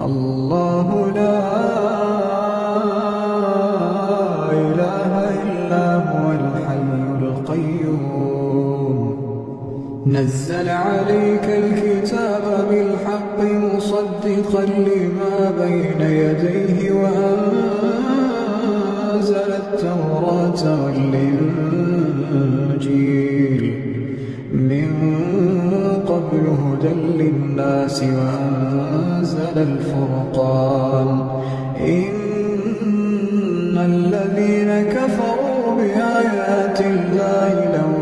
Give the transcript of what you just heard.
الله لا إله إلا هو الحي القيوم نزل عليك الكتاب بالحق مصدقا لما بين يديه وأنزل التوراة والإنجيل من قبل هدى للناس وأنزل الفرقان إن الذين كفروا بآيات الله لهم